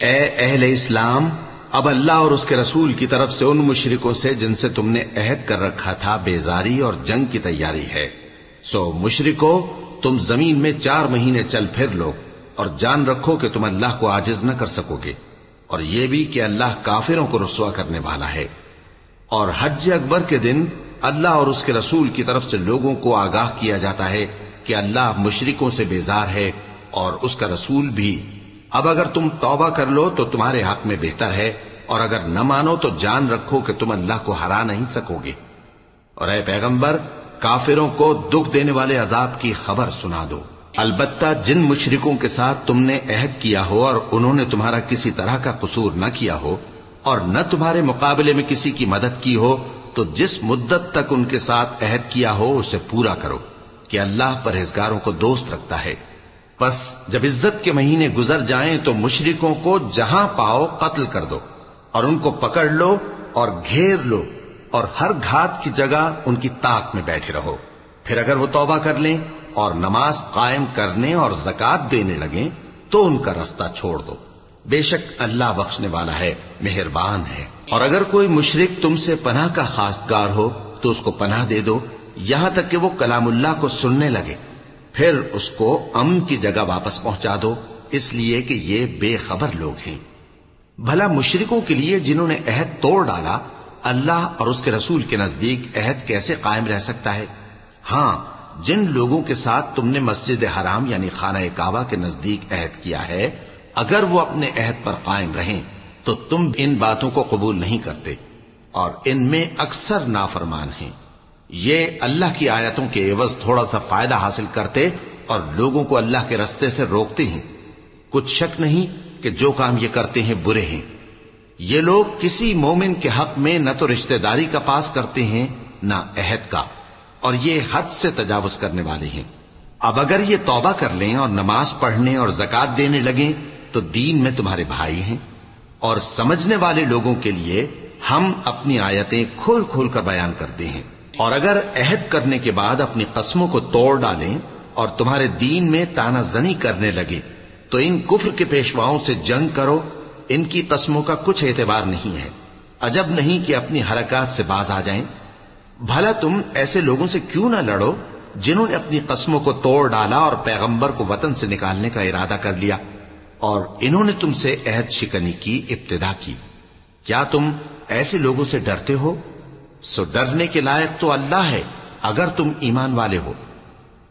اے اہل اسلام، اب اللہ اور اس کے رسول کی طرف سے ان مشرکوں سے جن سے تم نے عہد کر رکھا تھا بیزاری اور جنگ کی تیاری ہے۔ سو مشرکو، تم زمین میں 4 مہینے چل پھر لو اور جان رکھو کہ تم اللہ کو عاجز نہ کر سکو گے، اور یہ بھی کہ اللہ کافروں کو رسوا کرنے والا ہے۔ اور حج اکبر کے دن اللہ اور اس کے رسول کی طرف سے لوگوں کو آگاہ کیا جاتا ہے کہ اللہ مشرکوں سے بیزار ہے اور اس کا رسول بھی۔ اب اگر تم توبہ کر لو تو تمہارے حق میں بہتر ہے، اور اگر نہ مانو تو جان رکھو کہ تم اللہ کو ہرا نہیں سکو گے۔ اور اے پیغمبر، کافروں کو دکھ دینے والے عذاب کی خبر سنا دو۔ البتہ جن مشرکوں کے ساتھ تم نے عہد کیا ہو اور انہوں نے تمہارا کسی طرح کا قصور نہ کیا ہو اور نہ تمہارے مقابلے میں کسی کی مدد کی ہو، تو جس مدت تک ان کے ساتھ عہد کیا ہو اسے پورا کرو، کہ اللہ پرہیزگاروں کو دوست رکھتا ہے۔ پس جب عزت کے مہینے گزر جائیں تو مشرکوں کو جہاں پاؤ قتل کر دو، اور ان کو پکڑ لو اور گھیر لو، اور ہر گھات کی جگہ ان کی طاق میں بیٹھے رہو۔ پھر اگر وہ توبہ کر لیں اور نماز قائم کرنے اور زکوٰۃ دینے لگیں تو ان کا رستہ چھوڑ دو، بے شک اللہ بخشنے والا ہے، مہربان ہے۔ اور اگر کوئی مشرک تم سے پناہ کا خواستگار ہو تو اس کو پناہ دے دو، یہاں تک کہ وہ کلام اللہ کو سننے لگے، پھر اس کو امن کی جگہ واپس پہنچا دو، اس لیے کہ یہ بے خبر لوگ ہیں۔ بھلا مشرکوں کے لیے جنہوں نے عہد توڑ ڈالا، اللہ اور اس کے رسول کے نزدیک عہد کیسے قائم رہ سکتا ہے؟ ہاں، جن لوگوں کے ساتھ تم نے مسجد حرام یعنی خانہ کعبہ کے نزدیک عہد کیا ہے، اگر وہ اپنے عہد پر قائم رہیں تو تم ان باتوں کو قبول نہیں کرتے، اور ان میں اکثر نافرمان ہیں۔ یہ اللہ کی آیتوں کے عوض تھوڑا سا فائدہ حاصل کرتے اور لوگوں کو اللہ کے رستے سے روکتے ہیں۔ کچھ شک نہیں کہ جو کام یہ کرتے ہیں برے ہیں۔ یہ لوگ کسی مومن کے حق میں نہ تو رشتہ داری کا پاس کرتے ہیں نہ عہد کا، اور یہ حد سے تجاوز کرنے والے ہیں۔ اب اگر یہ توبہ کر لیں اور نماز پڑھنے اور زکوٰۃ دینے لگیں تو دین میں تمہارے بھائی ہیں، اور سمجھنے والے لوگوں کے لیے ہم اپنی آیتیں کھول کھول کر بیان کرتے ہیں۔ اور اگر عہد کرنے کے بعد اپنی قسموں کو توڑ ڈالیں اور تمہارے دین میں تانا زنی کرنے لگے تو ان کفر کے پیشواؤں سے جنگ کرو، ان کی قسموں کا کچھ اعتبار نہیں ہے، عجب نہیں کہ اپنی حرکات سے باز آ جائیں۔ بھلا تم ایسے لوگوں سے کیوں نہ لڑو جنہوں نے اپنی قسموں کو توڑ ڈالا اور پیغمبر کو وطن سے نکالنے کا ارادہ کر لیا، اور انہوں نے تم سے عہد شکنی کی ابتدا کی۔ کیا تم ایسے لوگوں سے ڈرتے ہو؟ سو ڈرنے کے لائق تو اللہ ہے اگر تم ایمان والے ہو۔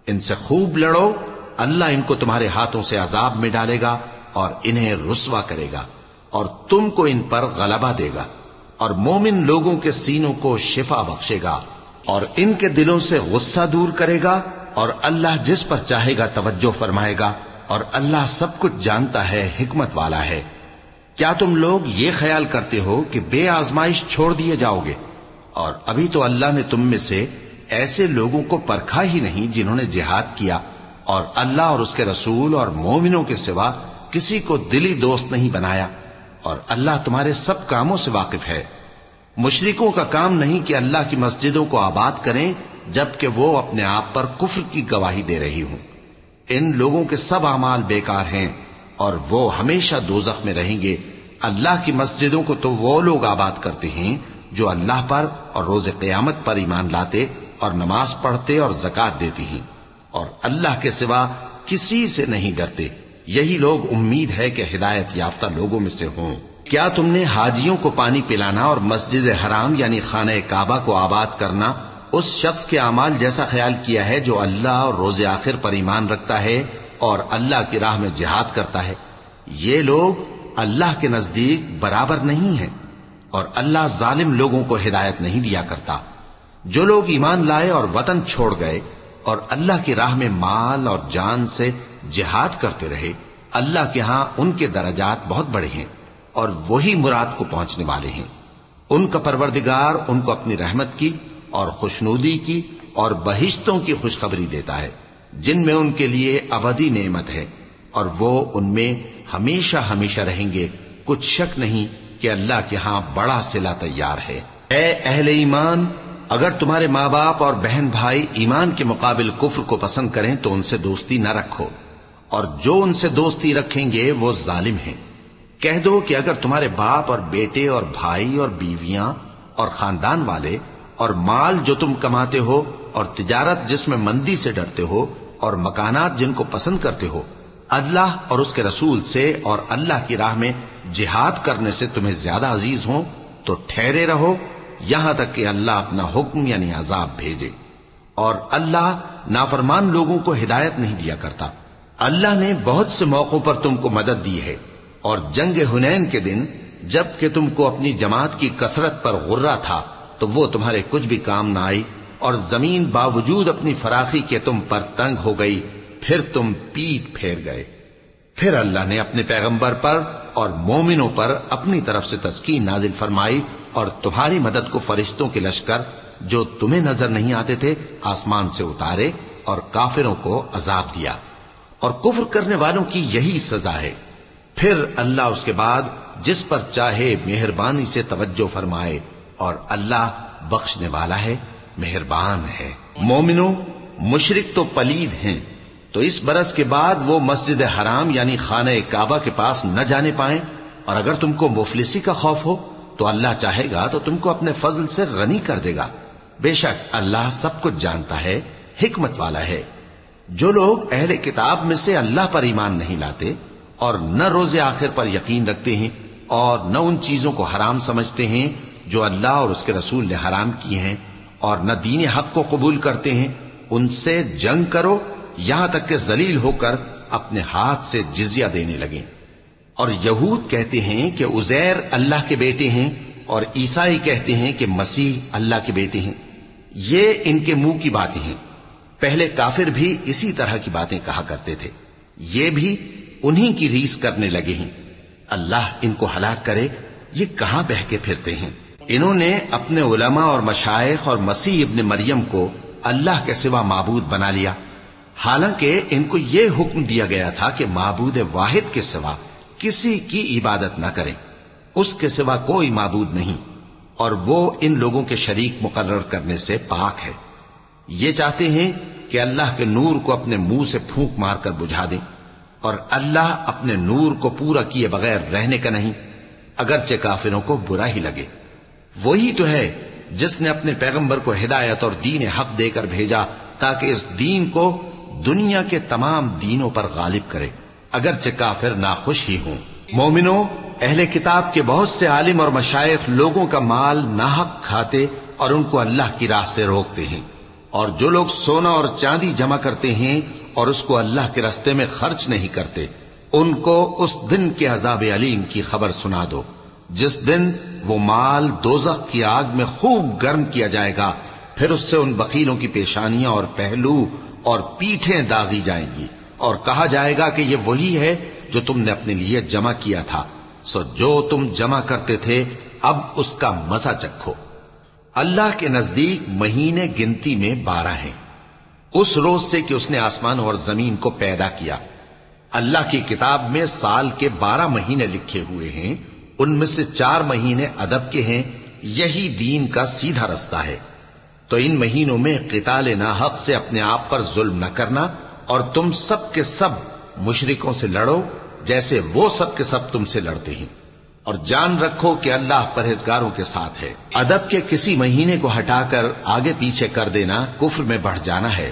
ان سے خوب لڑو، اللہ ان کو تمہارے ہاتھوں سے عذاب میں ڈالے گا اور انہیں رسوا کرے گا، اور تم کو ان پر غلبہ دے گا، اور مومن لوگوں کے سینوں کو شفا بخشے گا، اور ان کے دلوں سے غصہ دور کرے گا، اور اللہ جس پر چاہے گا توجہ فرمائے گا، اور اللہ سب کچھ جانتا ہے، حکمت والا ہے۔ کیا تم لوگ یہ خیال کرتے ہو کہ بے آزمائش چھوڑ دیے جاؤ گے؟ اور ابھی تو اللہ نے تم میں سے ایسے لوگوں کو پرکھا ہی نہیں جنہوں نے جہاد کیا، اور اللہ اور اس کے رسول اور مومنوں کے سوا کسی کو دلی دوست نہیں بنایا، اور اللہ تمہارے سب کاموں سے واقف ہے۔ مشرکوں کا کام نہیں کہ اللہ کی مسجدوں کو آباد کریں جبکہ وہ اپنے آپ پر کفر کی گواہی دے رہی ہوں۔ ان لوگوں کے سب اعمال بیکار ہیں اور وہ ہمیشہ دوزخ میں رہیں گے۔ اللہ کی مسجدوں کو تو وہ لوگ آباد کرتے ہیں جو اللہ پر اور روز قیامت پر ایمان لاتے اور نماز پڑھتے اور زکوٰۃ دیتی ہیں، اور اللہ کے سوا کسی سے نہیں ڈرتے۔ یہی لوگ امید ہے کہ ہدایت یافتہ لوگوں میں سے ہوں۔ کیا تم نے حاجیوں کو پانی پلانا اور مسجد حرام یعنی خانہ کعبہ کو آباد کرنا اس شخص کے اعمال جیسا خیال کیا ہے جو اللہ اور روز آخر پر ایمان رکھتا ہے اور اللہ کی راہ میں جہاد کرتا ہے؟ یہ لوگ اللہ کے نزدیک برابر نہیں ہیں، اور اللہ ظالم لوگوں کو ہدایت نہیں دیا کرتا۔ جو لوگ ایمان لائے اور وطن چھوڑ گئے اور اللہ کی راہ میں مال اور جان سے جہاد کرتے رہے، اللہ کے ہاں ان کے درجات بہت بڑے ہیں، اور وہی مراد کو پہنچنے والے ہیں۔ ان کا پروردگار ان کو اپنی رحمت کی اور خوشنودی کی اور بہشتوں کی خوشخبری دیتا ہے جن میں ان کے لیے ابدی نعمت ہے، اور وہ ان میں ہمیشہ ہمیشہ رہیں گے۔ کچھ شک نہیں کہ اللہ کے ہاں بڑا صلہ تیار ہے۔ اے اہل ایمان، اگر تمہارے ماں باپ اور بہن بھائی ایمان کے مقابل کفر کو پسند کریں تو ان سے دوستی نہ رکھو، اور جو ان سے دوستی رکھیں گے وہ ظالم ہیں۔ کہہ دو کہ اگر تمہارے باپ اور بیٹے اور بھائی اور بیویاں اور خاندان والے اور مال جو تم کماتے ہو اور تجارت جس میں مندی سے ڈرتے ہو اور مکانات جن کو پسند کرتے ہو اللہ اور اس کے رسول سے اور اللہ کی راہ میں جہاد کرنے سے تمہیں زیادہ عزیز ہوں تو ٹھہرے رہو یہاں تک کہ اللہ اپنا حکم یعنی عذاب بھیجے، اور اللہ نافرمان لوگوں کو ہدایت نہیں دیا کرتا۔ اللہ نے بہت سے موقعوں پر تم کو مدد دی ہے، اور جنگ حنین کے دن جب کہ تم کو اپنی جماعت کی کثرت پر غرہ تھا تو وہ تمہارے کچھ بھی کام نہ آئی، اور زمین باوجود اپنی فراخی کے تم پر تنگ ہو گئی، پھر تم پیٹ پھیر گئے۔ پھر اللہ نے اپنے پیغمبر پر اور مومنوں پر اپنی طرف سے تسکین نازل فرمائی، اور تمہاری مدد کو فرشتوں کے لشکر جو تمہیں نظر نہیں آتے تھے آسمان سے اتارے، اور کافروں کو عذاب دیا، اور کفر کرنے والوں کی یہی سزا ہے۔ پھر اللہ اس کے بعد جس پر چاہے مہربانی سے توجہ فرمائے، اور اللہ بخشنے والا ہے، مہربان ہے۔ مومنوں، مشرک تو پلید ہیں، تو اس برس کے بعد وہ مسجد حرام یعنی خانہ کعبہ کے پاس نہ جانے پائیں، اور اگر تم کو مفلسی کا خوف ہو تو اللہ چاہے گا تو تم کو اپنے فضل سے غنی کر دے گا، بے شک اللہ سب کچھ جانتا ہے، حکمت والا ہے۔ جو لوگ اہل کتاب میں سے اللہ پر ایمان نہیں لاتے اور نہ روز آخر پر یقین رکھتے ہیں اور نہ ان چیزوں کو حرام سمجھتے ہیں جو اللہ اور اس کے رسول نے حرام کیے ہیں، اور نہ دین حق کو قبول کرتے ہیں، ان سے جنگ کرو یہاں تک کہ ذلیل ہو کر اپنے ہاتھ سے جزیہ دینے لگیں۔ اور یہود کہتے ہیں کہ عزیر اللہ کے بیٹے ہیں، اور عیسائی کہتے ہیں کہ مسیح اللہ کے بیٹے ہیں۔ یہ ان کے منہ کی باتیں ہیں، پہلے کافر بھی اسی طرح کی باتیں کہا کرتے تھے، یہ بھی انہی کی ریس کرنے لگے ہیں۔ اللہ ان کو ہلاک کرے، یہ کہاں بہہ کے پھرتے ہیں۔ انہوں نے اپنے علماء اور مشائخ اور مسیح ابن مریم کو اللہ کے سوا معبود بنا لیا، حالانکہ ان کو یہ حکم دیا گیا تھا کہ معبود واحد کے سوا کسی کی عبادت نہ کریں، اس کے سوا کوئی معبود نہیں، اور وہ ان لوگوں کے شریک مقرر کرنے سے پاک ہے۔ یہ چاہتے ہیں کہ اللہ کے نور کو اپنے منہ سے پھونک مار کر بجھا دیں، اور اللہ اپنے نور کو پورا کیے بغیر رہنے کا نہیں، اگرچہ کافروں کو برا ہی لگے۔ وہی تو ہے جس نے اپنے پیغمبر کو ہدایت اور دین حق دے کر بھیجا تاکہ اس دین کو دنیا کے تمام دینوں پر غالب کرے، اگرچہ کافر ناخوش ہی ہوں۔ مومنوں، اہل کتاب کے بہت سے عالم اور مشائخ لوگوں کا مال ناحق کھاتے اور ان کو اللہ کی راہ سے روکتے ہیں، اور جو لوگ سونا اور چاندی جمع کرتے ہیں اور اس کو اللہ کے راستے میں خرچ نہیں کرتے، ان کو اس دن کے عذاب علیم کی خبر سنا دو، جس دن وہ مال دوزخ کی آگ میں خوب گرم کیا جائے گا، پھر اس سے ان بخیلوں کی پیشانیاں اور پہلو اور پیٹھیں داغی جائیں گی، اور کہا جائے گا کہ یہ وہی ہے جو تم نے اپنے لیے جمع کیا تھا، سو جو تم جمع کرتے تھے اب اس کا مزہ چکھو۔ اللہ کے نزدیک مہینے گنتی میں 12 ہیں، اس روز سے کہ اس نے آسمان اور زمین کو پیدا کیا۔ اللہ کی کتاب میں سال کے 12 مہینے لکھے ہوئے ہیں، ان میں سے 4 مہینے ادب کے ہیں، یہی دین کا سیدھا رستہ ہے۔ تو ان مہینوں میں قتال ناحق سے اپنے آپ پر ظلم نہ کرنا، اور تم سب کے سب مشرکوں سے لڑو جیسے وہ سب کے سب تم سے لڑتے ہیں، اور جان رکھو کہ اللہ پرہیزگاروں کے ساتھ ہے۔ ادب کے کسی مہینے کو ہٹا کر آگے پیچھے کر دینا کفر میں بڑھ جانا ہے،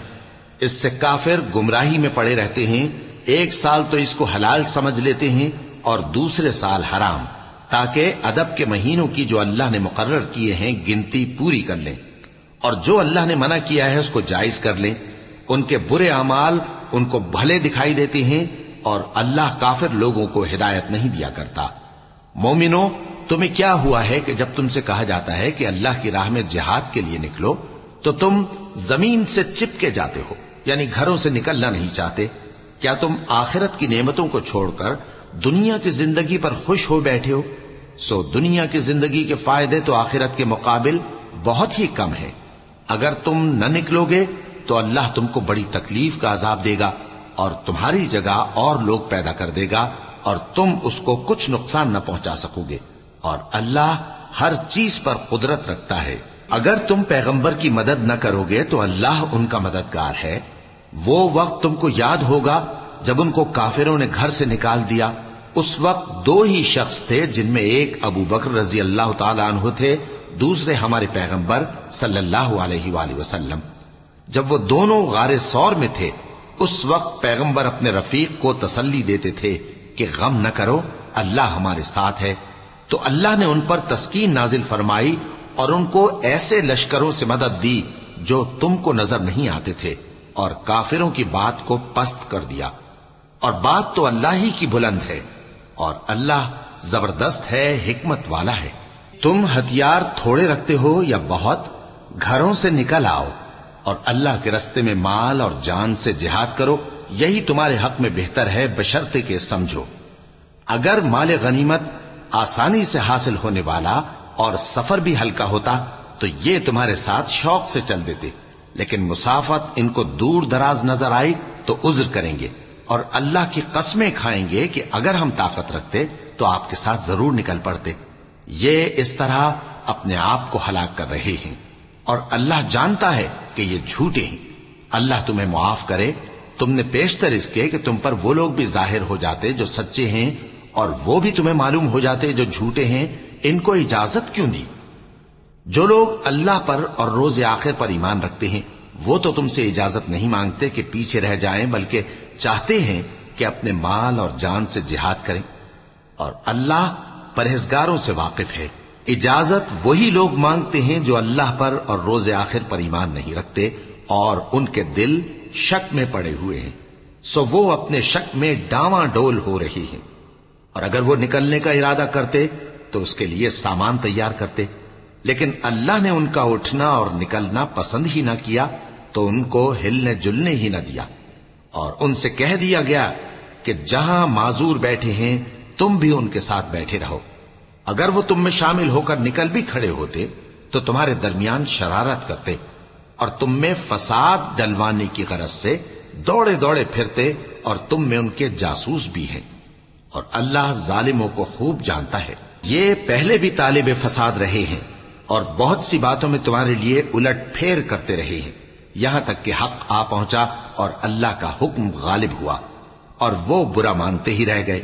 اس سے کافر گمراہی میں پڑے رہتے ہیں۔ ایک سال تو اس کو حلال سمجھ لیتے ہیں اور دوسرے سال حرام، تاکہ ادب کے مہینوں کی جو اللہ نے مقرر کیے ہیں گنتی پوری کر لیں، اور جو اللہ نے منع کیا ہے اس کو جائز کر لیں۔ ان کے برے اعمال ان کو بھلے دکھائی دیتے ہیں، اور اللہ کافر لوگوں کو ہدایت نہیں دیا کرتا۔ مومنوں، تمہیں کیا ہوا ہے کہ جب تم سے کہا جاتا ہے کہ اللہ کی راہ میں جہاد کے لیے نکلو تو تم زمین سے چپکے جاتے ہو، یعنی گھروں سے نکلنا نہیں چاہتے؟ کیا تم آخرت کی نعمتوں کو چھوڑ کر دنیا کی زندگی پر خوش ہو بیٹھے ہو؟ سو دنیا کی زندگی کے فائدے تو آخرت کے مقابل بہت ہی کم ہے۔ اگر تم نہ نکلو گے تو اللہ تم کو بڑی تکلیف کا عذاب دے گا، اور تمہاری جگہ اور لوگ پیدا کر دے گا، اور تم اس کو کچھ نقصان نہ پہنچا سکو گے، اور اللہ ہر چیز پر قدرت رکھتا ہے۔ اگر تم پیغمبر کی مدد نہ کرو گے تو اللہ ان کا مددگار ہے۔ وہ وقت تم کو یاد ہوگا جب ان کو کافروں نے گھر سے نکال دیا، اس وقت دو ہی شخص تھے، جن میں ایک ابو بکر رضی اللہ تعالی عنہ تھے، دوسرے ہمارے پیغمبر صلی اللہ علیہ وآلہ وسلم۔ جب وہ دونوں غار ثور میں تھے، اس وقت پیغمبر اپنے رفیق کو تسلی دیتے تھے کہ غم نہ کرو، اللہ ہمارے ساتھ ہے۔ تو اللہ نے ان پر تسکین نازل فرمائی اور ان کو ایسے لشکروں سے مدد دی جو تم کو نظر نہیں آتے تھے، اور کافروں کی بات کو پست کر دیا۔ اور بات تو اللہ ہی کی بلند ہے، اور اللہ زبردست ہے، حکمت والا ہے۔ تم ہتھیار تھوڑے رکھتے ہو یا بہت، گھروں سے نکل آؤ اور اللہ کے رستے میں مال اور جان سے جہاد کرو، یہی تمہارے حق میں بہتر ہے، بشرطے کہ سمجھو۔ اگر مال غنیمت آسانی سے حاصل ہونے والا اور سفر بھی ہلکا ہوتا تو یہ تمہارے ساتھ شوق سے چل دیتے، لیکن مسافت ان کو دور دراز نظر آئی تو عذر کریں گے، اور اللہ کی قسمیں کھائیں گے کہ اگر ہم طاقت رکھتے تو آپ کے ساتھ ضرور نکل پڑتے۔ یہ اس طرح اپنے آپ کو ہلاک کر رہے ہیں، اور اللہ جانتا ہے کہ یہ جھوٹے ہیں۔ اللہ تمہیں معاف کرے، تم نے پیشتر اس کے کہ تم پر وہ لوگ بھی ظاہر ہو جاتے جو سچے ہیں، اور وہ بھی تمہیں معلوم ہو جاتے جو جھوٹے ہیں۔ ان کو اجازت کیوں دی؟ جو لوگ اللہ پر اور روز آخر پر ایمان رکھتے ہیں وہ تو تم سے اجازت نہیں مانگتے کہ پیچھے رہ جائیں، بلکہ چاہتے ہیں کہ اپنے مال اور جان سے جہاد کریں، اور اللہ پرہیزگاروں سے واقف ہے۔ اجازت وہی لوگ مانگتے ہیں جو اللہ پر اور روز آخر پر ایمان نہیں رکھتے اور ان کے دل شک میں پڑے ہوئے ہیں، سو وہ اپنے شک میں ڈاواں ڈول ہو رہی ہیں۔ اور اگر وہ نکلنے کا ارادہ کرتے تو اس کے لیے سامان تیار کرتے، لیکن اللہ نے ان کا اٹھنا اور نکلنا پسند ہی نہ کیا تو ان کو ہلنے جلنے ہی نہ دیا، اور ان سے کہہ دیا گیا کہ جہاں معذور بیٹھے ہیں تم بھی ان کے ساتھ بیٹھے رہو۔ اگر وہ تم میں شامل ہو کر نکل بھی کھڑے ہوتے تو تمہارے درمیان شرارت کرتے اور تم میں فساد ڈلوانے کی غرض سے دوڑے دوڑے پھرتے، اور تم میں ان کے جاسوس بھی ہیں، اور اللہ ظالموں کو خوب جانتا ہے۔ یہ پہلے بھی طالب فساد رہے ہیں اور بہت سی باتوں میں تمہارے لیے الٹ پھیر کرتے رہے ہیں، یہاں تک کہ حق آ پہنچا اور اللہ کا حکم غالب ہوا، اور وہ برا مانتے ہی رہ گئے۔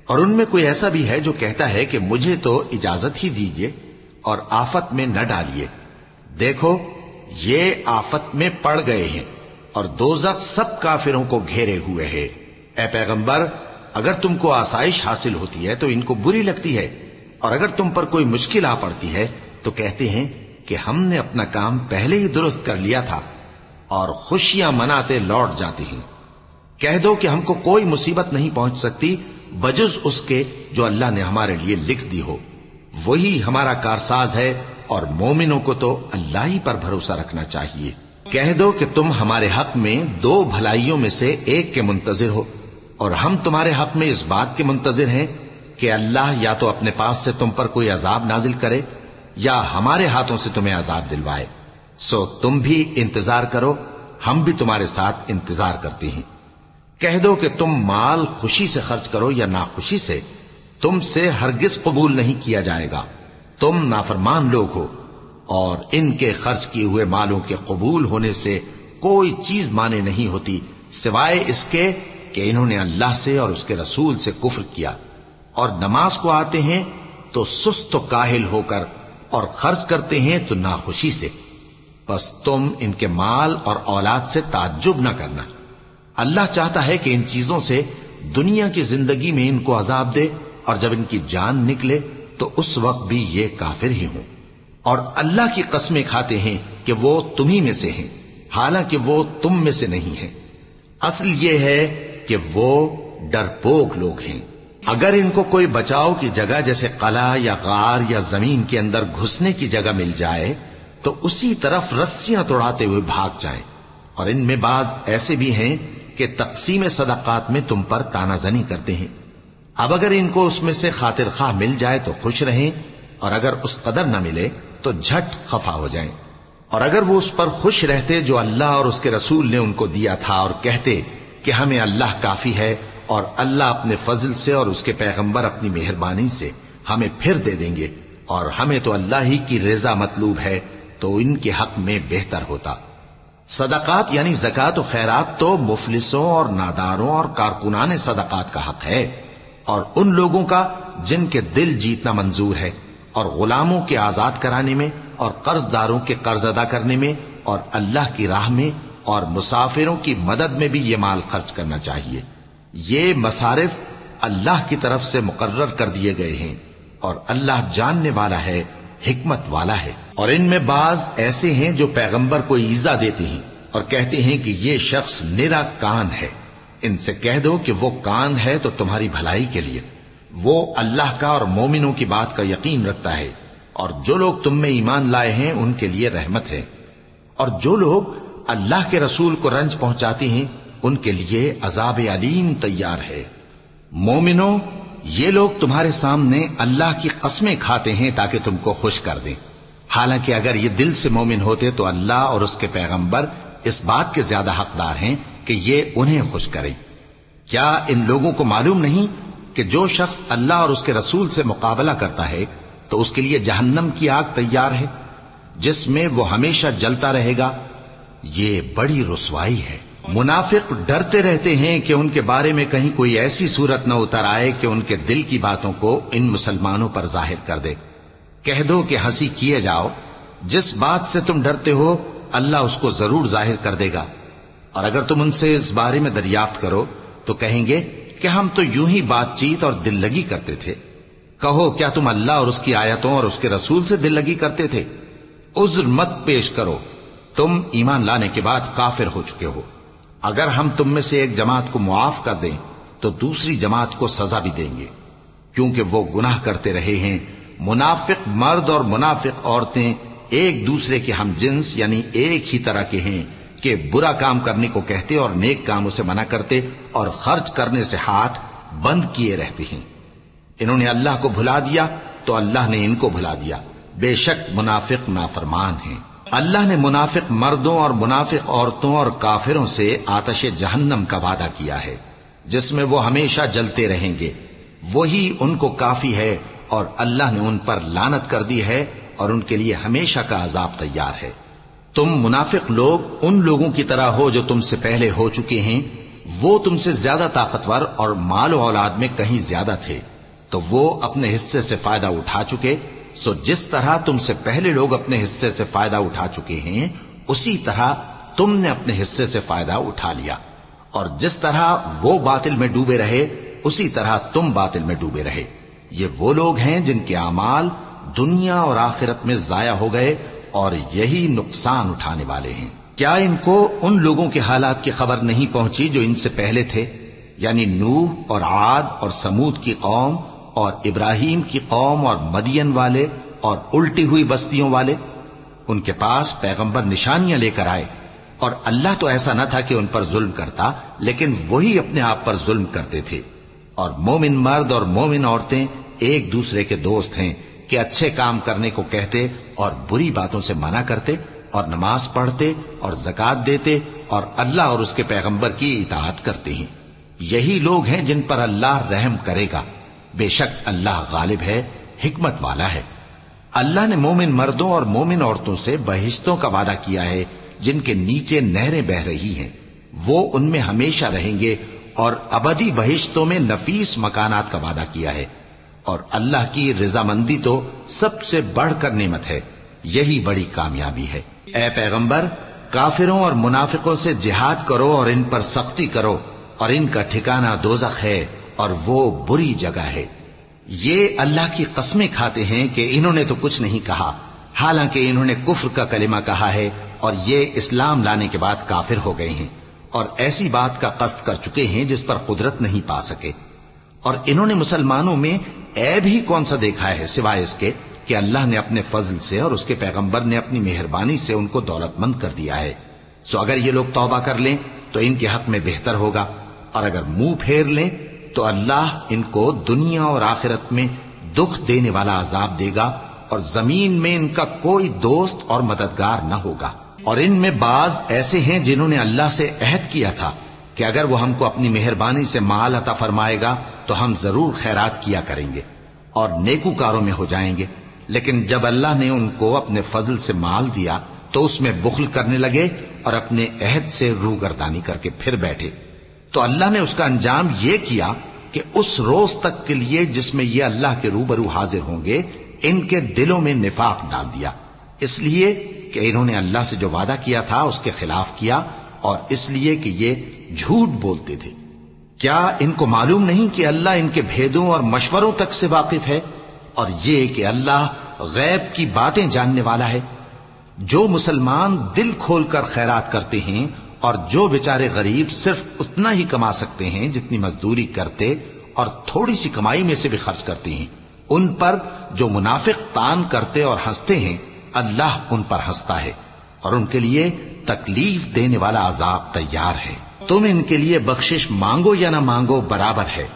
اور ان میں کوئی ایسا بھی ہے جو کہتا ہے کہ مجھے تو اجازت ہی دیجیے اور آفت میں نہ ڈالیے۔ دیکھو یہ آفت میں پڑ گئے ہیں، اور دوزخ سب کافروں کو گھیرے ہوئے ہے۔ اے پیغمبر، اگر تم کو آسائش حاصل ہوتی ہے تو ان کو بری لگتی ہے، اور اگر تم پر کوئی مشکل آ پڑتی ہے تو کہتے ہیں کہ ہم نے اپنا کام پہلے ہی درست کر لیا تھا، اور خوشیاں مناتے لوٹ جاتے ہیں۔ کہہ دو کہ ہم کو کوئی مصیبت نہیں پہنچ سکتی بجز اس کے جو اللہ نے ہمارے لیے لکھ دی ہو، وہی ہمارا کارساز ہے، اور مومنوں کو تو اللہ ہی پر بھروسہ رکھنا چاہیے۔ کہہ دو کہ تم ہمارے حق میں دو بھلائیوں میں سے ایک کے منتظر ہو، اور ہم تمہارے حق میں اس بات کے منتظر ہیں کہ اللہ یا تو اپنے پاس سے تم پر کوئی عذاب نازل کرے یا ہمارے ہاتھوں سے تمہیں عذاب دلوائے، سو تم بھی انتظار کرو، ہم بھی تمہارے ساتھ انتظار کرتے ہیں۔ کہہ دو کہ تم مال خوشی سے خرچ کرو یا ناخوشی سے، تم سے ہرگز قبول نہیں کیا جائے گا، تم نافرمان لوگ ہو، اور ان کے خرچ کیے ہوئے مالوں کے قبول ہونے سے کوئی چیز مانے نہیں ہوتی سوائے اس کے کہ انہوں نے اللہ سے اور اس کے رسول سے کفر کیا، اور نماز کو آتے ہیں تو سست و کاہل ہو کر، اور خرچ کرتے ہیں تو ناخوشی سے۔ بس تم ان کے مال اور اولاد سے تعجب نہ کرنا، اللہ چاہتا ہے کہ ان چیزوں سے دنیا کی زندگی میں ان کو عذاب دے، اور جب ان کی جان نکلے تو اس وقت بھی یہ کافر ہی ہوں، اور اللہ کی قسمیں کھاتے ہیں کہ وہ تمہیں میں سے ہیں، حالانکہ وہ تم میں سے نہیں ہیں۔ اصل یہ ہے کہ وہ ڈرپوک لوگ ہیں۔ اگر ان کو کوئی بچاؤ کی جگہ جیسے قلعہ یا غار یا زمین کے اندر گھسنے کی جگہ مل جائے تو اسی طرف رسیاں توڑاتے ہوئے بھاگ جائیں، اور ان میں بعض ایسے بھی ہیں کہ تقسیم صدقات میں تم پر تانا زنی کرتے ہیں۔ اب اگر ان کو اس میں سے خاطر خواہ مل جائے تو خوش رہیں، اور اگر اس قدر نہ ملے تو جھٹ خفا ہو جائیں۔ اور اگر وہ اس پر خوش رہتے جو اللہ اور اس کے رسول نے ان کو دیا تھا، اور کہتے کہ ہمیں اللہ کافی ہے، اور اللہ اپنے فضل سے اور اس کے پیغمبر اپنی مہربانی سے ہمیں پھر دے دیں گے، اور ہمیں تو اللہ ہی کی رضا مطلوب ہے، تو ان کے حق میں بہتر ہوتا۔ صدقات یعنی زکوٰۃ و خیرات تو مفلسوں اور ناداروں اور کارکنان صدقات کا حق ہے، اور ان لوگوں کا جن کے دل جیتنا منظور ہے، اور غلاموں کے آزاد کرانے میں، اور قرض داروں کے قرض ادا کرنے میں، اور اللہ کی راہ میں اور مسافروں کی مدد میں بھی یہ مال خرچ کرنا چاہیے۔ یہ مصارف اللہ کی طرف سے مقرر کر دیے گئے ہیں، اور اللہ جاننے والا ہے، حکمت والا ہے۔ اور ان میں بعض ایسے ہیں جو پیغمبر کو ایذا دیتے ہیں اور کہتے ہیں کہ یہ شخص نرا کان ہے۔ ان سے کہہ دو کہ وہ کان ہے تو تمہاری بھلائی کے لیے، وہ اللہ کا اور مومنوں کی بات کا یقین رکھتا ہے، اور جو لوگ تم میں ایمان لائے ہیں ان کے لیے رحمت ہے، اور جو لوگ اللہ کے رسول کو رنج پہنچاتے ہیں ان کے لیے عذاب علیم تیار ہے۔ مومنوں، یہ لوگ تمہارے سامنے اللہ کی قسمیں کھاتے ہیں تاکہ تم کو خوش کر دیں، حالانکہ اگر یہ دل سے مومن ہوتے تو اللہ اور اس کے پیغمبر اس بات کے زیادہ حقدار ہیں کہ یہ انہیں خوش کریں۔ کیا ان لوگوں کو معلوم نہیں کہ جو شخص اللہ اور اس کے رسول سے مقابلہ کرتا ہے تو اس کے لیے جہنم کی آگ تیار ہے جس میں وہ ہمیشہ جلتا رہے گا؟ یہ بڑی رسوائی ہے۔ منافق ڈرتے رہتے ہیں کہ ان کے بارے میں کہیں کوئی ایسی صورت نہ اتر آئے کہ ان کے دل کی باتوں کو ان مسلمانوں پر ظاہر کر دے۔ کہہ دو کہ ہنسی کیے جاؤ، جس بات سے تم ڈرتے ہو اللہ اس کو ضرور ظاہر کر دے گا، اور اگر تم ان سے اس بارے میں دریافت کرو تو کہیں گے کہ ہم تو یوں ہی بات چیت اور دل لگی کرتے تھے۔ کہو کیا تم اللہ اور اس کی آیتوں اور اس کے رسول سے دل لگی کرتے تھے؟ عذر مت پیش کرو، تم ایمان لانے کے بعد کافر ہو چکے ہو۔ اگر ہم تم میں سے ایک جماعت کو معاف کر دیں تو دوسری جماعت کو سزا بھی دیں گے، کیونکہ وہ گناہ کرتے رہے ہیں۔ منافق مرد اور منافق عورتیں ایک دوسرے کے ہم جنس یعنی ایک ہی طرح کے ہیں کہ برا کام کرنے کو کہتے اور نیک کاموں سے منع کرتے اور خرچ کرنے سے ہاتھ بند کیے رہتے ہیں۔ انہوں نے اللہ کو بھلا دیا تو اللہ نے ان کو بھلا دیا، بے شک منافق نافرمان ہیں۔ اللہ نے منافق مردوں اور منافق عورتوں اور کافروں سے آتش جہنم کا وعدہ کیا ہے جس میں وہ ہمیشہ جلتے رہیں گے، وہی ان کو کافی ہے، اور اللہ نے ان پر لعنت کر دی ہے اور ان کے لیے ہمیشہ کا عذاب تیار ہے۔ تم منافق لوگ ان لوگوں کی طرح ہو جو تم سے پہلے ہو چکے ہیں، وہ تم سے زیادہ طاقتور اور مال و اولاد میں کہیں زیادہ تھے، تو وہ اپنے حصے سے فائدہ اٹھا چکے، سو جس طرح تم سے پہلے لوگ اپنے حصے سے فائدہ اٹھا چکے ہیں اسی طرح تم نے اپنے حصے سے فائدہ اٹھا لیا، اور جس طرح وہ باطل میں ڈوبے رہے اسی طرح تم باطل میں ڈوبے رہے۔ یہ وہ لوگ ہیں جن کے اعمال دنیا اور آخرت میں ضائع ہو گئے اور یہی نقصان اٹھانے والے ہیں۔ کیا ان کو ان لوگوں کے حالات کی خبر نہیں پہنچی جو ان سے پہلے تھے، یعنی نوح اور عاد اور سمود کی قوم اور ابراہیم کی قوم اور مدین والے اور الٹی ہوئی بستیوں والے؟ ان کے پاس پیغمبر نشانیاں لے کر آئے، اور اللہ تو ایسا نہ تھا کہ ان پر ظلم کرتا، لیکن وہی اپنے آپ پر ظلم کرتے تھے۔ اور مومن مرد اور مومن عورتیں ایک دوسرے کے دوست ہیں کہ اچھے کام کرنے کو کہتے اور بری باتوں سے منع کرتے، اور نماز پڑھتے اور زکوٰۃ دیتے اور اللہ اور اس کے پیغمبر کی اطاعت کرتے ہیں۔ یہی لوگ ہیں جن پر اللہ رحم کرے گا، بے شک اللہ غالب ہے، حکمت والا ہے۔ اللہ نے مومن مردوں اور مومن عورتوں سے بہشتوں کا وعدہ کیا ہے جن کے نیچے نہریں بہ رہی ہیں، وہ ان میں ہمیشہ رہیں گے، اور ابدی بہشتوں میں نفیس مکانات کا وعدہ کیا ہے۔ اور اللہ کی رضامندی تو سب سے بڑھ کر نعمت ہے، یہی بڑی کامیابی ہے۔ اے پیغمبر، کافروں اور منافقوں سے جہاد کرو اور ان پر سختی کرو، اور ان کا ٹھکانہ دوزخ ہے اور وہ بری جگہ ہے۔ یہ اللہ کی قسمیں کھاتے ہیں کہ انہوں نے تو کچھ نہیں کہا، حالانکہ انہوں نے کفر کا کلمہ کہا ہے اور یہ اسلام لانے کے بعد کافر ہو گئے ہیں، اور ایسی بات کا قصد کر چکے ہیں جس پر قدرت نہیں پا سکے۔ اور انہوں نے مسلمانوں میں عیب ہی کون سا دیکھا ہے سوائے اس کے کہ اللہ نے اپنے فضل سے اور اس کے پیغمبر نے اپنی مہربانی سے ان کو دولت مند کر دیا ہے۔ سو اگر یہ لوگ توبہ کر لیں تو ان کے حق میں بہتر ہوگا، اور اگر منہ پھیر لیں تو اللہ ان کو دنیا اور آخرت میں دکھ دینے والا عذاب دے گا، اور زمین میں ان کا کوئی دوست اور مددگار نہ ہوگا۔ اور ان میں بعض ایسے ہیں جنہوں نے اللہ سے عہد کیا تھا کہ اگر وہ ہم کو اپنی مہربانی سے مال عطا فرمائے گا تو ہم ضرور خیرات کیا کریں گے اور نیکوکاروں میں ہو جائیں گے، لیکن جب اللہ نے ان کو اپنے فضل سے مال دیا تو اس میں بخل کرنے لگے اور اپنے عہد سے روگردانی کر کے پھر بیٹھے۔ تو اللہ نے اس کا انجام یہ کیا کہ اس روز تک کے لیے جس میں یہ اللہ کے روبرو حاضر ہوں گے ان کے دلوں میں نفاق ڈال دیا، اس لیے کہ انہوں نے اللہ سے جو وعدہ کیا تھا اس کے خلاف کیا، اور اس لیے کہ یہ جھوٹ بولتے تھے۔ کیا ان کو معلوم نہیں کہ اللہ ان کے بھیدوں اور مشوروں تک سے واقف ہے، اور یہ کہ اللہ غیب کی باتیں جاننے والا ہے؟ جو مسلمان دل کھول کر خیرات کرتے ہیں اور جو بیچارے غریب صرف اتنا ہی کما سکتے ہیں جتنی مزدوری کرتے اور تھوڑی سی کمائی میں سے بھی خرچ کرتے ہیں، ان پر جو منافق تان کرتے اور ہنستے ہیں اللہ ان پر ہنستا ہے، اور ان کے لیے تکلیف دینے والا عذاب تیار ہے۔ تم ان کے لیے بخشش مانگو یا نہ مانگو برابر ہے،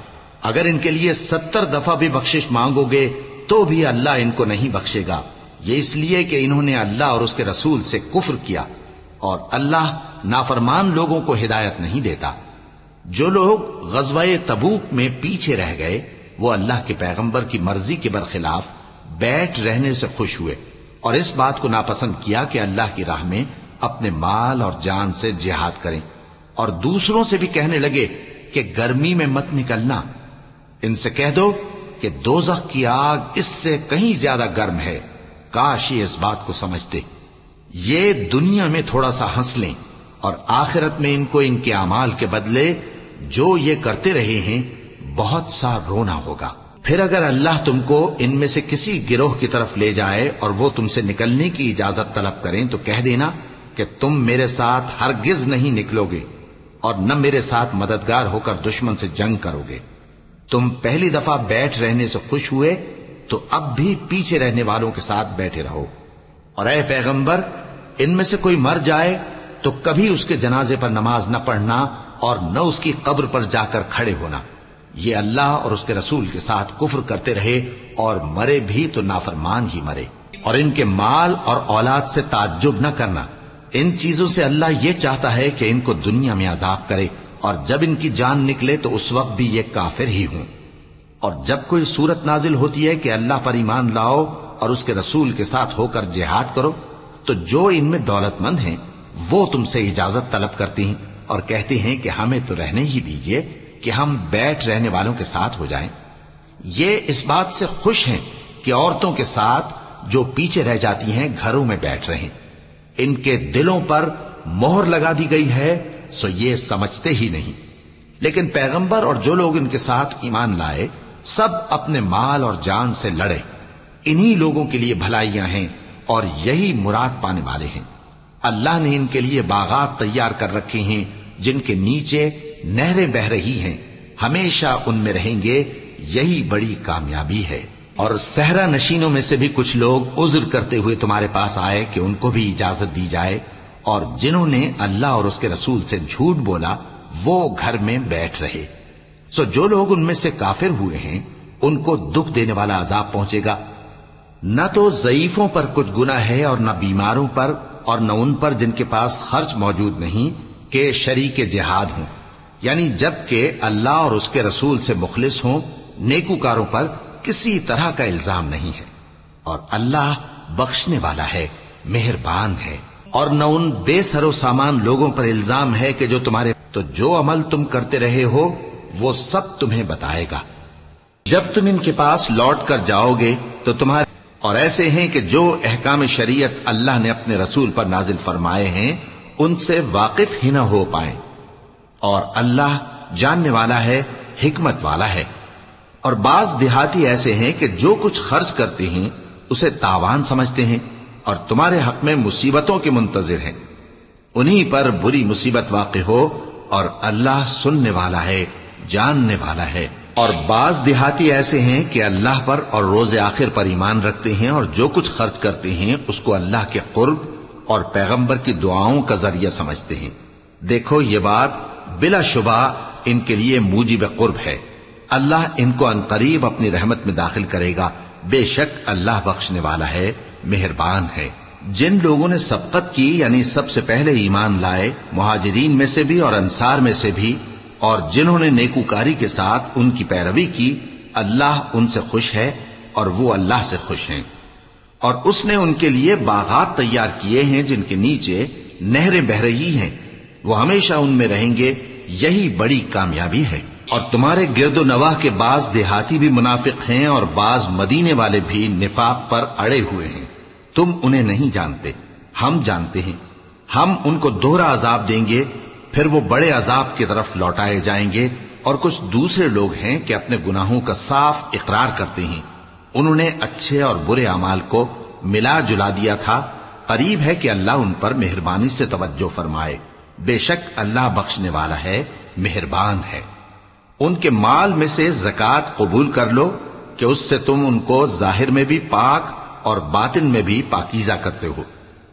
اگر ان کے لیے 70 دفعہ بھی بخشش مانگو گے تو بھی اللہ ان کو نہیں بخشے گا، یہ اس لیے کہ انہوں نے اللہ اور اس کے رسول سے کفر کیا، اور اللہ نافرمان لوگوں کو ہدایت نہیں دیتا۔ جو لوگ غزوہ تبوک میں پیچھے رہ گئے وہ اللہ کے پیغمبر کی مرضی کے برخلاف بیٹھ رہنے سے خوش ہوئے، اور اس بات کو ناپسند کیا کہ اللہ کی راہ میں اپنے مال اور جان سے جہاد کریں، اور دوسروں سے بھی کہنے لگے کہ گرمی میں مت نکلنا، ان سے کہہ دو کہ دوزخ کی آگ اس سے کہیں زیادہ گرم ہے، کاش یہ اس بات کو سمجھتے۔ یہ دنیا میں تھوڑا سا ہنس لیں اور آخرت میں ان کو ان کے اعمال کے بدلے جو یہ کرتے رہے ہیں بہت سا رونا ہوگا۔ پھر اگر اللہ تم کو ان میں سے کسی گروہ کی طرف لے جائے اور وہ تم سے نکلنے کی اجازت طلب کریں تو کہہ دینا کہ تم میرے ساتھ ہرگز نہیں نکلو گے اور نہ میرے ساتھ مددگار ہو کر دشمن سے جنگ کرو گے۔ تم پہلی دفعہ بیٹھ رہنے سے خوش ہوئے تو اب بھی پیچھے رہنے والوں کے ساتھ بیٹھے رہو، اور اے پیغمبر ان میں سے کوئی مر جائے تو کبھی اس کے جنازے پر نماز نہ پڑھنا اور نہ اس کی قبر پر جا کر کھڑے ہونا، یہ اللہ اور اس کے رسول کے ساتھ کفر کرتے رہے اور مرے بھی تو نافرمان ہی مرے۔ اور ان کے مال اور اولاد سے تعجب نہ کرنا، ان چیزوں سے اللہ یہ چاہتا ہے کہ ان کو دنیا میں عذاب کرے، اور جب ان کی جان نکلے تو اس وقت بھی یہ کافر ہی ہوں۔ اور جب کوئی صورت نازل ہوتی ہے کہ اللہ پر ایمان لاؤ اور اس کے رسول کے ساتھ ہو کر جہاد کرو، تو جو ان میں دولت مند ہیں وہ تم سے اجازت طلب کرتے ہیں اور کہتے ہیں کہ ہمیں تو رہنے ہی دیجئے کہ ہم بیٹھ رہنے والوں کے ساتھ ہو جائیں۔ یہ اس بات سے خوش ہیں کہ عورتوں کے ساتھ جو پیچھے رہ جاتی ہیں گھروں میں بیٹھ رہیں، ان کے دلوں پر مہر لگا دی گئی ہے سو یہ سمجھتے ہی نہیں۔ لیکن پیغمبر اور جو لوگ ان کے ساتھ ایمان لائے سب اپنے مال اور جان سے لڑے، انہی لوگوں کے لیے بھلائیاں ہیں اور یہی مراد پانے والے ہیں۔ اللہ نے ان کے لیے باغات تیار کر رکھے ہیں جن کے نیچے نہریں بہ رہی ہیں، ہمیشہ ان میں رہیں گے، یہی بڑی کامیابی ہے۔ اور صحرا نشینوں میں سے بھی کچھ لوگ عذر کرتے ہوئے تمہارے پاس آئے کہ ان کو بھی اجازت دی جائے، اور جنہوں نے اللہ اور اس کے رسول سے جھوٹ بولا وہ گھر میں بیٹھ رہے۔ سو جو لوگ ان میں سے کافر ہوئے ہیں ان کو دکھ دینے والا عذاب پہنچے گا، نہ تو ضعیفوں پر کچھ گناہ ہے اور نہ بیماروں پر اور نہ ان پر جن کے پاس خرچ موجود نہیں کہ شریک جہاد ہوں، یعنی جب کہ اللہ اور اس کے رسول سے مخلص ہوں، نیکوکاروں پر کسی طرح کا الزام نہیں ہے، اور اللہ بخشنے والا ہے، مہربان ہے۔ اور نہ ان بے سر و سامان لوگوں پر الزام ہے کہ جو تمہارے تو جو عمل تم کرتے رہے ہو وہ سب تمہیں بتائے گا جب تم ان کے پاس لوٹ کر جاؤ گے تو تمہارے اور ایسے ہیں کہ جو احکام شریعت اللہ نے اپنے رسول پر نازل فرمائے ہیں ان سے واقف ہی نہ ہو پائیں، اور اللہ جاننے والا ہے، حکمت والا ہے۔ اور بعض دیہاتی ایسے ہیں کہ جو کچھ خرچ کرتے ہیں اسے تاوان سمجھتے ہیں اور تمہارے حق میں مصیبتوں کے منتظر ہیں، انہی پر بری مصیبت واقع ہو، اور اللہ سننے والا ہے، جاننے والا ہے۔ اور بعض دیہاتی ایسے ہیں کہ اللہ پر اور روز آخر پر ایمان رکھتے ہیں اور جو کچھ خرچ کرتے ہیں اس کو اللہ کے قرب اور پیغمبر کی دعاؤں کا ذریعہ سمجھتے ہیں۔ دیکھو یہ بات بلا شبہ ان کے لیے موجب قرب ہے، اللہ ان کو عنقریب اپنی رحمت میں داخل کرے گا، بے شک اللہ بخشنے والا ہے، مہربان ہے۔ جن لوگوں نے سبقت کی یعنی سب سے پہلے ایمان لائے، مہاجرین میں سے بھی اور انصار میں سے بھی، اور جنہوں نے نیکوکاری کے ساتھ ان کی پیروی کی، اللہ ان سے خوش ہے اور وہ اللہ سے خوش ہیں۔ اور اس نے ان کے لیے باغات تیار کیے ہیں جن کے نیچے نہریں بہ رہی ہیں، وہ ہمیشہ ان میں رہیں گے، یہی بڑی کامیابی ہے۔ اور تمہارے گرد و نواح کے بعض دیہاتی بھی منافق ہیں اور بعض مدینے والے بھی نفاق پر اڑے ہوئے ہیں. تم انہیں نہیں جانتے، ہم جانتے ہیں. ہم ان کو دوہرا عذاب دیں گے، پھر وہ بڑے عذاب کی طرف لوٹائے جائیں گے. اور کچھ دوسرے لوگ ہیں کہ اپنے گناہوں کا صاف اقرار کرتے ہیں. انہوں نے اچھے اور برے اعمال کو ملا جلا دیا تھا. قریب ہے کہ اللہ ان پر مہربانی سے توجہ فرمائے. بے شک اللہ بخشنے والا ہے، مہربان ہے. ان کے مال میں سے زکوٰۃ قبول کر لو کہ اس سے تم ان کو ظاہر میں بھی پاک اور باطن میں بھی پاکیزہ کرتے ہو.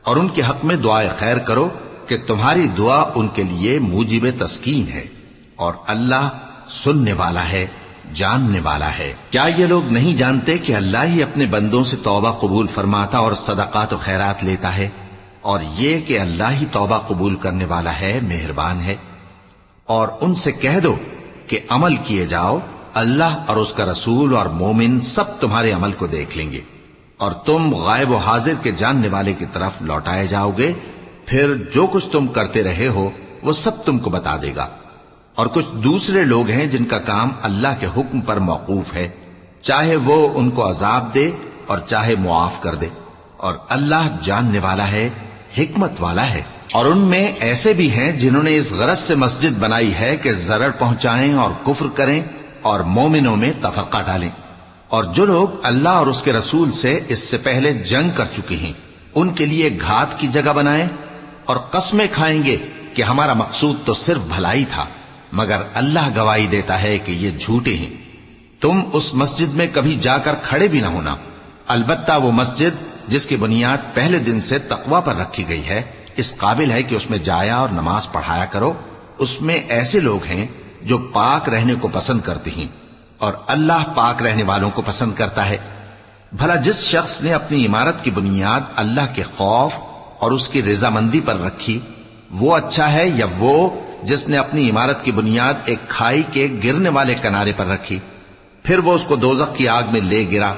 اور ان کے حق میں دعائے خیر کرو کہ تمہاری دعا ان کے لیے موجب تسکین ہے. اور اللہ سننے والا ہے، جاننے والا ہے. کیا یہ لوگ نہیں جانتے کہ اللہ ہی اپنے بندوں سے توبہ قبول فرماتا اور صدقات و خیرات لیتا ہے؟ اور یہ کہ اللہ ہی توبہ قبول کرنے والا ہے، مہربان ہے. اور ان سے کہہ دو کہ عمل کیے جاؤ، اللہ اور اس کا رسول اور مومن سب تمہارے عمل کو دیکھ لیں گے، اور تم غائب و حاضر کے جاننے والے کی طرف لوٹائے جاؤ گے. پھر جو کچھ تم کرتے رہے ہو وہ سب تم کو بتا دے گا. اور کچھ دوسرے لوگ ہیں جن کا کام اللہ کے حکم پر موقوف ہے، چاہے وہ ان کو عذاب دے اور چاہے معاف کر دے. اور اللہ جاننے والا ہے، حکمت والا ہے. اور ان میں ایسے بھی ہیں جنہوں نے اس غرض سے مسجد بنائی ہے کہ ضرر پہنچائیں اور کفر کریں اور مومنوں میں تفرقہ ڈالیں. اور جو لوگ اللہ اور اس کے رسول سے اس سے پہلے جنگ کر چکے ہیں ان کے لیے گھات کی جگہ بنائیں اور قسمیں کھائیں گے کہ ہمارا مقصود تو صرف بھلائی تھا، مگر اللہ گواہی دیتا ہے کہ یہ جھوٹے ہیں. تم اس مسجد میں کبھی جا کر کھڑے بھی نہ ہونا، البتہ وہ مسجد جس کی بنیاد پہلے دن سے تقوی پر رکھی گئی ہے اس قابل ہے کہ اس میں جایا اور نماز پڑھایا کرو. اس میں ایسے لوگ ہیں جو پاک رہنے کو پسند کرتے ہیں اور اللہ پاک رہنے والوں کو پسند کرتا ہے. بھلا جس شخص نے اپنی عمارت کی بنیاد اللہ کے خوف اور اس کی رضامندی پر رکھی وہ اچھا ہے، یا وہ جس نے اپنی عمارت کی بنیاد ایک کھائی کے گرنے والے کنارے پر رکھی پھر وہ اس کو دوزخ کی آگ میں لے گرا؟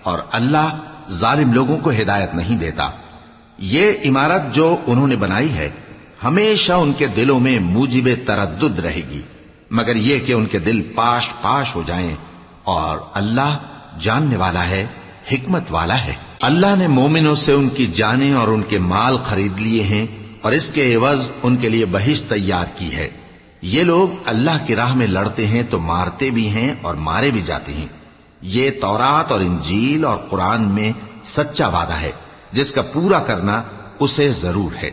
اور اللہ ظالم لوگوں کو ہدایت نہیں دیتا. یہ عمارت جو انہوں نے بنائی ہے ہمیشہ ان کے دلوں میں موجب تردد رہے گی، مگر یہ کہ ان کے دل پاش پاش ہو جائیں. اور اللہ جاننے والا ہے، حکمت والا ہے. اللہ نے مومنوں سے ان کی جانیں اور ان کے مال خرید لیے ہیں اور اس کے عوض ان کے لیے بہشت تیار کی ہے. یہ لوگ اللہ کی راہ میں لڑتے ہیں تو مارتے بھی ہیں اور مارے بھی جاتے ہیں. یہ تورات اور انجیل اور قرآن میں سچا وعدہ ہے جس کا پورا کرنا اسے ضرور ہے.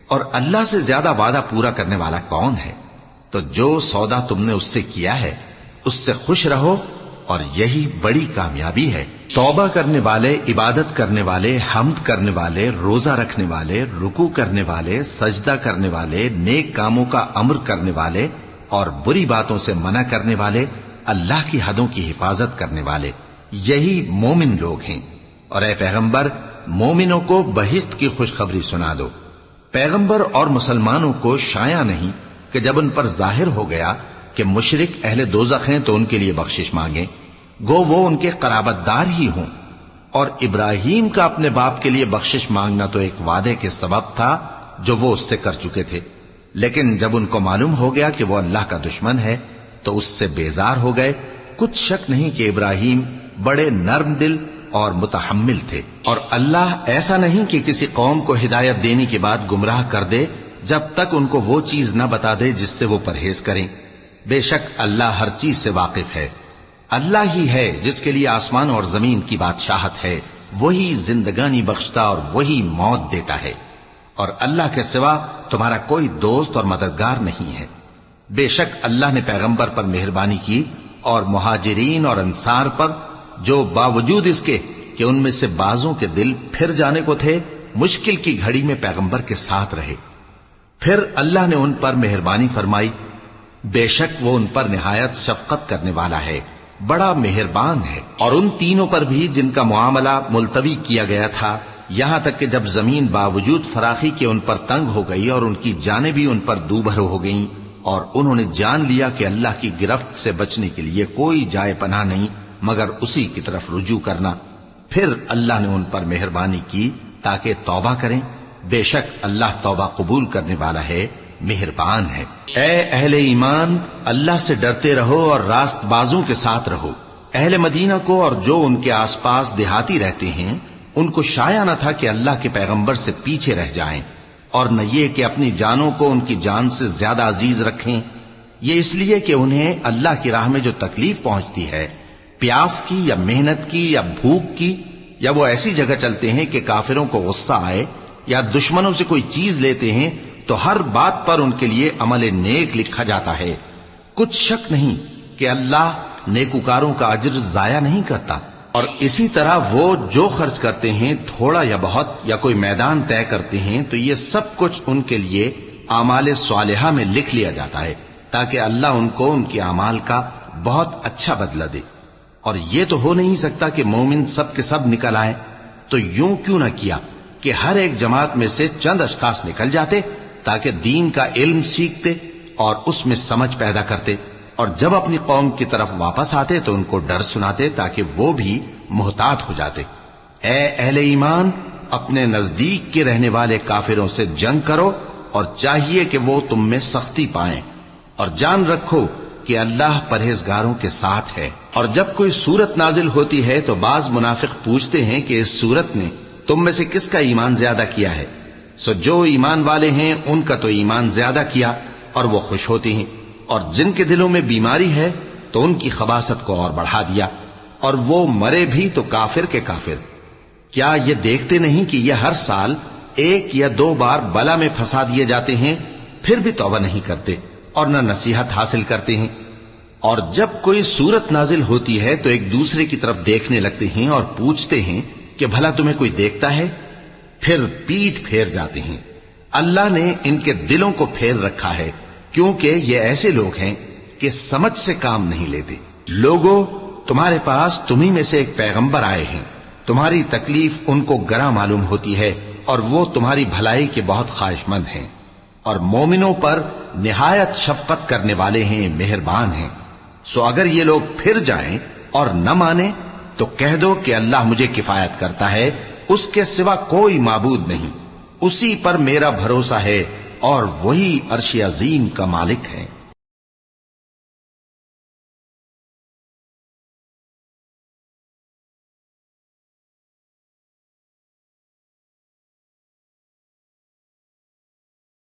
اور اللہ سے زیادہ وعدہ پورا کرنے والا کون ہے؟ تو جو سودا تم نے اس سے کیا ہے اس سے خوش رہو، اور یہی بڑی کامیابی ہے. توبہ کرنے والے، عبادت کرنے والے، حمد کرنے والے، روزہ رکھنے والے، رکوع کرنے والے، سجدہ کرنے والے، نیک کاموں کا امر کرنے والے اور بری باتوں سے منع کرنے والے، اللہ کی حدوں کی حفاظت کرنے والے، یہی مومن لوگ ہیں. اور اے پیغمبر، مومنوں کو بہشت کی خوشخبری سنا دو. پیغمبر اور مسلمانوں کو شایع نہیں کہ جب ان پر ظاہر ہو گیا کہ مشرک اہل دوزخ ہیں تو ان کے لیے بخشش مانگیں، گو وہ ان کے قرابت دار ہی ہوں. اور ابراہیم کا اپنے باپ کے لیے بخشش مانگنا تو ایک وعدے کے سبب تھا جو وہ اس سے کر چکے تھے، لیکن جب ان کو معلوم ہو گیا کہ وہ اللہ کا دشمن ہے تو اس سے بیزار ہو گئے. کچھ شک نہیں کہ ابراہیم بڑے نرم دل اور متحمل تھے. اور اللہ ایسا نہیں کہ کسی قوم کو ہدایت دینے کے بعد گمراہ کر دے جب تک ان کو وہ چیز نہ بتا دے جس سے وہ پرہیز کریں. بے شک اللہ ہر چیز سے واقف ہے. اللہ ہی ہے جس کے لیے آسمان اور زمین کی بادشاہت ہے، وہی زندگانی بخشتا اور وہی موت دیتا ہے، اور اللہ کے سوا تمہارا کوئی دوست اور مددگار نہیں ہے. بے شک اللہ نے پیغمبر پر مہربانی کی اور مہاجرین اور انصار پر جو باوجود اس کے کہ ان میں سے بعضوں کے دل پھر جانے کو تھے مشکل کی گھڑی میں پیغمبر کے ساتھ رہے. پھر اللہ نے ان پر مہربانی فرمائی. بے شک وہ ان پر نہایت شفقت کرنے والا ہے، بڑا مہربان ہے. اور ان تینوں پر بھی جن کا معاملہ ملتوی کیا گیا تھا، یہاں تک کہ جب زمین باوجود فراخی کے ان پر تنگ ہو گئی اور ان کی جانیں بھی ان پر دوبھر ہو گئیں، اور انہوں نے جان لیا کہ اللہ کی گرفت سے بچنے کے لیے کوئی جائے پناہ نہیں مگر اسی کی طرف رجوع کرنا، پھر اللہ نے ان پر مہربانی کی تاکہ توبہ کریں. بے شک اللہ توبہ قبول کرنے والا ہے، مہربان ہے۔ اے اہل ایمان، اللہ سے ڈرتے رہو اور راست بازوں کے ساتھ رہو۔ اہل مدینہ کو اور جو ان کے آس پاس دیہاتی رہتے ہیں ان کو شایع نہ تھا کہ اللہ کے پیغمبر سے پیچھے رہ جائیں، اور نہ یہ کہ اپنی جانوں کو ان کی جان سے زیادہ عزیز رکھیں۔ یہ اس لیے کہ انہیں اللہ کی راہ میں جو تکلیف پہنچتی ہے، پیاس کی یا محنت کی یا بھوک کی، یا وہ ایسی جگہ چلتے ہیں کہ کافروں کو غصہ آئے یا دشمنوں سے کوئی چیز لیتے ہیں، تو ہر بات پر ان کے لیے عمل نیک لکھا جاتا ہے۔ کچھ شک نہیں کہ اللہ نیکوکاروں کا اجر ضائع نہیں کرتا۔ اور اسی طرح وہ جو خرچ کرتے ہیں، تھوڑا یا بہت، یا کوئی میدان طے کرتے ہیں، تو یہ سب کچھ ان کے لیے اعمال صالحہ میں لکھ لیا جاتا ہے، تاکہ اللہ ان کو ان کے اعمال کا بہت اچھا بدلہ دے۔ اور یہ تو ہو نہیں سکتا کہ مومن سب کے سب نکل آئیں، تو یوں کیوں نہ کیا کہ ہر ایک جماعت میں سے چند اشخاص نکل جاتے تاکہ دین کا علم سیکھتے اور اس میں سمجھ پیدا کرتے، اور جب اپنی قوم کی طرف واپس آتے تو ان کو ڈر سناتے تاکہ وہ بھی محتاط ہو جاتے۔ اے اہل ایمان، اپنے نزدیک کے رہنے والے کافروں سے جنگ کرو، اور چاہیے کہ وہ تم میں سختی پائیں، اور جان رکھو کہ اللہ پرہیزگاروں کے ساتھ ہے۔ اور جب کوئی صورت نازل ہوتی ہے تو بعض منافق پوچھتے ہیں کہ اس صورت نے تم میں سے کس کا ایمان زیادہ کیا ہے؟ سو جو ایمان والے ہیں ان کا تو ایمان زیادہ کیا، اور وہ خوش ہوتے ہیں، اور جن کے دلوں میں بیماری ہے تو ان کی خباثت کو اور بڑھا دیا، اور وہ مرے بھی تو کافر کے کافر۔ کیا یہ دیکھتے نہیں کہ یہ ہر سال ایک یا دو بار بلا میں پھنسا دیے جاتے ہیں، پھر بھی توبہ نہیں کرتے اور نہ نصیحت حاصل کرتے ہیں؟ اور جب کوئی صورت نازل ہوتی ہے تو ایک دوسرے کی طرف دیکھنے لگتے ہیں اور پوچھتے ہیں کہ بھلا تمہیں کوئی دیکھتا ہے؟ پھر پیٹھ پھیر جاتے ہیں۔ اللہ نے ان کے دلوں کو پھیر رکھا ہے، کیونکہ یہ ایسے لوگ ہیں کہ سمجھ سے کام نہیں لیتے۔ لوگوں، تمہارے پاس تمہیں میں سے ایک پیغمبر آئے ہیں، تمہاری تکلیف ان کو گراں معلوم ہوتی ہے، اور وہ تمہاری بھلائی کے بہت خواہش مند ہیں، اور مومنوں پر نہایت شفقت کرنے والے ہیں، مہربان ہیں۔ سو اگر یہ لوگ پھر جائیں اور نہ مانیں تو کہہ دو کہ اللہ مجھے کفایت کرتا ہے، اس کے سوا کوئی معبود نہیں، اسی پر میرا بھروسہ ہے، اور وہی عرش عظیم کا مالک ہے۔